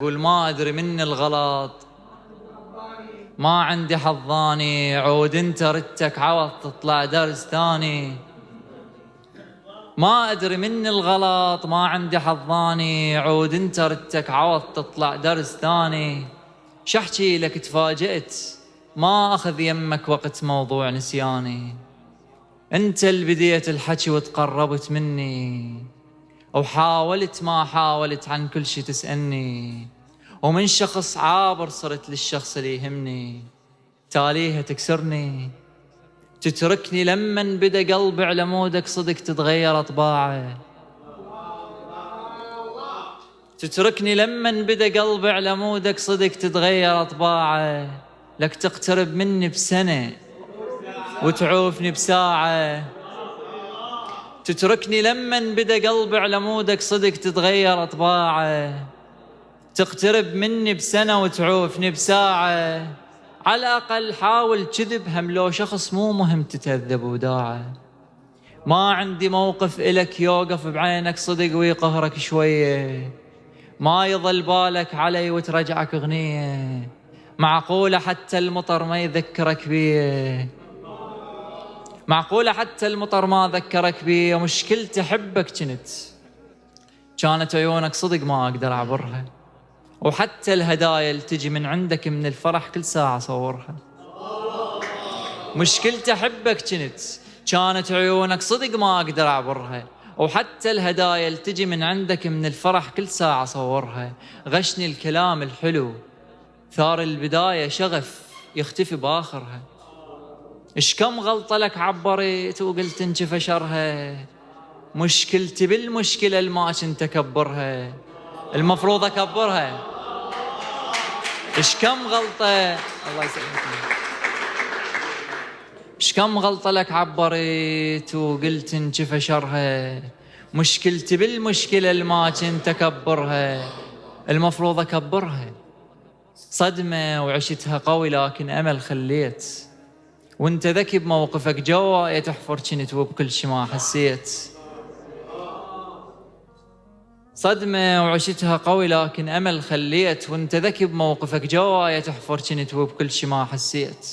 قول ما أدري من الغلط، ما عندي حظاني، عود انت ردتك عوض تطلع درس ثاني. ما أدري من الغلط، ما عندي حظاني، عود انت ردتك عوض تطلع درس ثاني. شحكي لك تفاجأت، ما أخذ يمك وقت موضوع نسياني. انت اللي بديت الحكي وتقربت مني، وحاولت ما حاولت عن كل شي تسألني، ومن شخص عابر صرت للشخص اللي يهمني. تاليها تكسرني، تتركني لمن بدا قلبي على مودك صدق تتغير أطباعه. تتركني لمن بدا قلبي على مودك صدق تتغير أطباعه. لك تقترب مني بسنة وتعوفني بساعة. تتركني لمن بدا قلبي على مودك صدق تتغير أطباعه. تقترب مني بسنة وتعوفني بساعة. على الأقل حاول كذب، هم لو شخص مو مهم تتهذب وداعه. ما عندي موقف إلك يوقف بعينك صدق ويقهرك شوية. ما يظل بالك علي وترجعك أغنية. معقولة حتى المطر ما يذكرك بيه، معقولة حتى المطر ما ذكرك بيه. مشكلتي حبك كانت عيونك صدق ما أقدر أعبرها. وحتى الهدايا اللي تجي من عندك من الفرح كل ساعة صورها. مشكلتي حبك كانت عيونك صدق ما أقدر أعبرها. وحتى الهدايا اللي تجي من عندك من الفرح كل ساعة صورها. غشني الكلام الحلو، ثار البداية شغف يختفي بآخرها. إيش كم غلطة لك عبرت وقلت انجف شرها. مشكلتي بالمشكلة اللي ما كنت أكبرها، المفروض أكبرها. إيش كم غلطة، الله يسلمك، إيش كم غلطة لك عبرت وقلت انجف شرها. مشكلتي بالمشكلة اللي ما كنت أكبرها، المفروض أكبرها. صدمة وعشتها قوي لكن أمل خليت، وانت ذكي بموقفك جوا تحفر كنت وبكل شي ما حسيت. صدمة وعشتها قوي لكن أمل خليت، وانت ذكي بموقفك جوا تحفر كنت وبكل شي ما حسيت.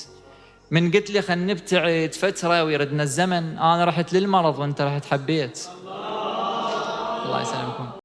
من قلت لي خل نبتعد فترة ويردنا الزمن، أنا رحت للمرض وانت رحت حبيت. الله يسلمكم.